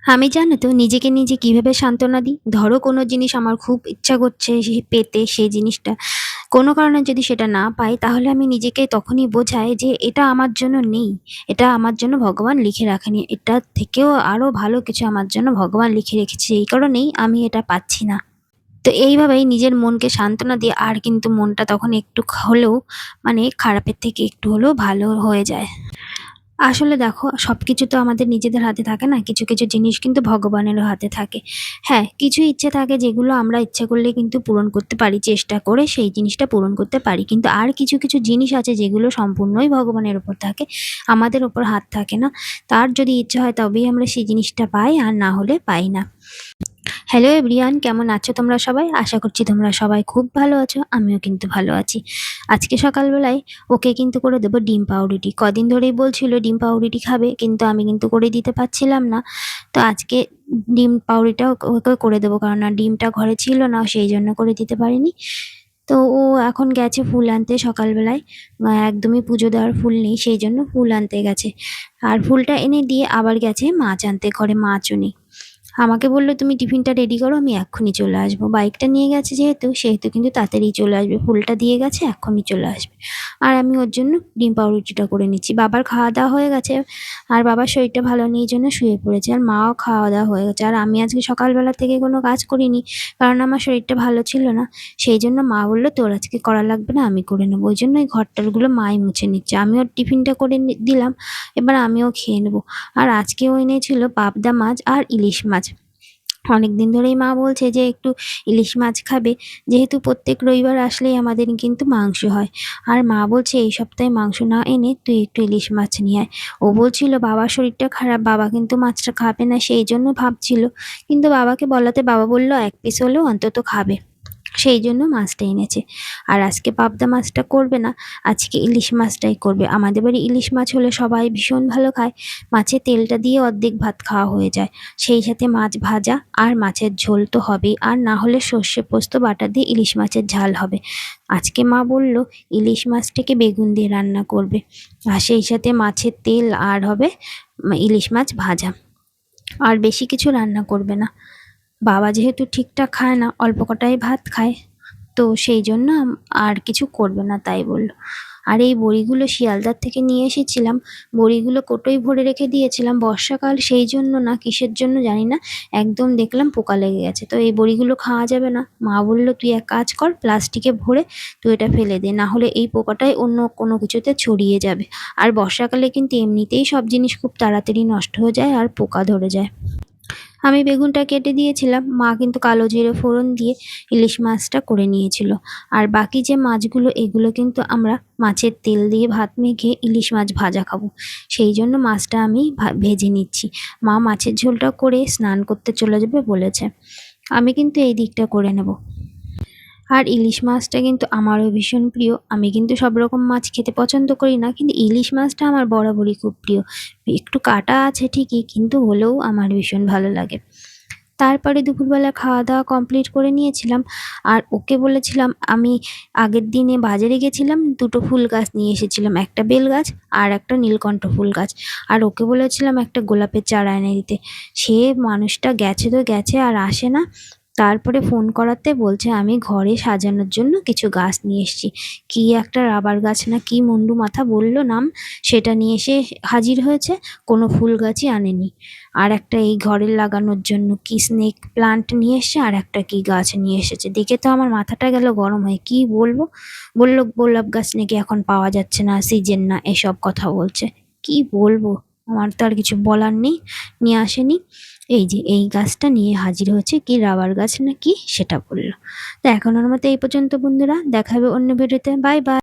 আমি জানো তো নিজেকে নিজে কিভাবে সান্ত্বনা দিই? ধরো কোনো জিনিস আমার খুব ইচ্ছা করছে পেতে সেই জিনিসটা। কোনো কারণে যদি সেটা না পাই তাহলে আমি নিজেকে তখনই বোঝাই যে এটা আমার জন্য নেই। এটা আমার জন্য ভগবান লিখে রাখেনি। এটার থেকেও আরো ভালো কিছু আমার জন্য ভগবান লিখে রেখেছে। এই কারণেই আমি এটা পাচ্ছি না। তো এইভাবেই নিজের মনকে সান্ত্বনা দিয়ে আর কিন্তু মনটা তখন একটু হলেও মানে খারাপের থেকে একটু হলেও ভালো হয়ে যায়। আসলে দেখো সবকিছু তো আমাদের নিজেদের হাতে থাকে না, কিছু কিছু জিনিস কিন্তু ভগবানেরও হাতে থাকে। হ্যাঁ, কিছু ইচ্ছে থাকে যেগুলো আমরা ইচ্ছা করলে কিন্তু পূরণ করতে পারি, চেষ্টা করে সেই জিনিসটা পূরণ করতে পারি, কিন্তু আর কিছু কিছু জিনিস আছে যেগুলো সম্পূর্ণই ভগবানের ওপর থাকে, আমাদের ওপর হাত থাকে না। তার যদি ইচ্ছা হয় তবেই আমরা সেই জিনিসটা পাই, আর না হলে পাই না। হ্যালো এভরিওয়ান, কেমন আছো তোমরা সবাই? আশা করছি তোমরা সবাই খুব ভালো আছো, আমিও কিন্তু ভালো আছি। আজকে সকালবেলায় ওকে কিন্তু করে দেবো ডিম পাউরুটি। কদিন ধরেই বলছিল ডিম পাউরুটি খাবে, কিন্তু আমি কিন্তু করে দিতে পারছিলাম না। তো আজকে ডিম পাউরুটিটাও ওকে করে দেবো, কারণ না ডিমটা ঘরে ছিল না, সেই জন্য করে দিতে পারিনি। তো ও এখন গেছে ফুল আনতে সকালবেলায়। একদমই পুজো দেওয়ার ফুল নেই, সেই জন্য ফুল আনতে গেছে। আর ফুলটা এনে দিয়ে আবার গেছে মাছ আনতে, ঘরে মাছও নেই। আমাকে বললো তুমি টিফিনটা রেডি করো, আমি এক্ষুনি চলে আসবো। বাইকটা নিয়ে গেছে যেহেতু, সেহেতু কিন্তু তাড়াতাড়ি চলে আসবে, ফুলটা দিয়ে গেছে এক্ষুনি চলে আসবে। আর আমি ওর জন্য ডিম পাউরুটিটা করে নিচ্ছি। বাবার খাওয়া দাওয়া হয়ে গেছে, আর বাবার শরীরটা ভালো নেই জন্য শুয়ে পড়েছে, আর মাও খাওয়া দাওয়া হয়ে গেছে। আর আমি আজকে সকালবেলা থেকে কোনো কাজ করিনি, কারণ আমার শরীরটা ভালো ছিল না। সেই জন্য মা বললো তোর আজকে করা লাগবে না, আমি করে নেবো। ওই জন্য ওই ঘরটারগুলো মাই মুছে নিচ্ছে, আমি ওর টিফিনটা করে দিলাম, এবার আমিও খেয়ে নেবো। আর আজকেও এনেছিল পাবদা মাছ আর ইলিশ মাছ। অনেকদিন ধরেই মা বলছে যে একটু ইলিশ মাছ খাবে, যেহেতু প্রত্যেক রবিবার আসলেই আমাদের কিন্তু মাংস হয়। আর মা বলছে এই সপ্তাহে মাংস না এনে তুই একটু ইলিশ মাছ নিয়ে আয়। ও বলছিল বাবার শরীরটা খারাপ, বাবা কিন্তু মাছটা খাবে না, সেই জন্য ভাবছিল। কিন্তু বাবাকে বলাতে বাবা বলল এক পিস হলেও অন্তত খাবে, সেই জন্য মাছটা এনেছে। আর আজকে পাবদা মাছটা করবে না, আজকে ইলিশ মাছটাই করবে। আমাদের বাড়ি ইলিশ মাছ হলে সবাই ভীষণ ভালো খায়। মাছের তেলটা দিয়ে অর্ধেক ভাত খাওয়া হয়ে যায়, সেই সাথে মাছ ভাজা আর মাছের ঝোল তো হবেই, আর না হলে সর্ষে পোস্ত বাটা দিয়ে ইলিশ মাছের ঝাল হবে। আজকে মা বলল ইলিশ মাছটাকে বেগুন দিয়ে রান্না করবে, আর সেই সাথে মাছের তেল আর হবে ইলিশ মাছ ভাজা। আর বেশি কিছু রান্না করবে না। বাবা যেহেতু ঠিকঠাক খায় না, অল্প কটাই ভাত খায়, তো সেই জন্য আর কিছু করবে না তাই বললো। আর এই বড়িগুলো শিয়ালদার থেকে নিয়ে এসেছিলাম, বড়িগুলো কোটোই ভরে রেখে দিয়েছিলাম, বর্ষাকাল সেই জন্য না কিসের জন্য জানি না, একদম দেখলাম পোকা লেগে গেছে। তো এই বড়িগুলো খাওয়া যাবে না, মা বললো তুই এক কাজ কর, প্লাস্টিকে ভরে তুই এটা ফেলে দে, না হলে এই পোকাটাই অন্য কোনো কিছুতে ছড়িয়ে যাবে। আর বর্ষাকালে কিন্তু এমনিতেই সব জিনিস খুব তাড়াতাড়ি নষ্ট হয়ে যায় আর পোকা ধরে যায়। আমি বেগুনটা কেটে দিয়েছিলাম, মা কিন্তু কালো জিরে ফোড়ন দিয়ে ইলিশ মাছটা করে নিয়েছিল। আর বাকি যে মাছগুলো এগুলো কিন্তু আমরা মাছের তেল দিয়ে ভাত মেখে ইলিশ মাছ ভাজা খাবো, সেই জন্য মাছটা আমি ভেজে নিচ্ছি। মা মাছের ঝোলটা করে স্নান করতে চলে যাবে বলেছে, আমি কিন্তু এই দিকটা করে নেব। আর ইলিশ মাছটা কিন্তু আমারও ভীষণ প্রিয়। আমি কিন্তু সব রকম মাছ খেতে পছন্দ করি না, কিন্তু ইলিশ মাছটা আমার বরাবরই খুব প্রিয়। একটু কাটা আছে ঠিকই, কিন্তু হলেও আমার ভীষণ ভালো লাগে। তারপরে দুপুরবেলা খাওয়া দাওয়া কমপ্লিট করে নিয়েছিলাম। আর ওকে বলেছিলাম, আমি আগের দিনে বাজারে গেছিলাম, দুটো ফুল গাছ নিয়ে এসেছিলাম, একটা বেল গাছ আর একটা নীলকণ্ঠ ফুল গাছ। আর ওকে বলেছিলাম একটা গোলাপের চারা এনে দিতে। সে মানুষটা গেছে তো গেছে আর আসে না। তারপরে ফোন করাতে বলছে আমি ঘরে সাজানোর জন্য কিছু গাছ নিয়ে এসেছি। কি একটা রাবার গাছ না কি মুন্ডু মাথা বললো নাম, সেটা নিয়ে এসে হাজির হয়েছে, কোনো ফুল গাছই আনেনি। আর একটা এই ঘরে লাগানোর জন্য কি স্নেক প্লান্ট নিয়ে এসছে, আর একটা কি গাছ নিয়ে এসেছে। দেখে তো আমার মাথাটা গেল গরম হয়ে, কি বলবো। বললো গোলাপ গাছ নাকি এখন পাওয়া যাচ্ছে না, সিজন না, এসব কথা বলছে। কি বলবো, আমার তো আর কিছু বলার নেই, নিয়ে আসেনি। এই যে এই গাছটা নিয়ে হাজির হয়েছে, কি রাবার গাছ নাকি সেটা বললো। তো এখন ওর মতো এই পর্যন্ত বন্ধুরা, দেখা হবে অন্য ভিডিওতে, বাই বাই।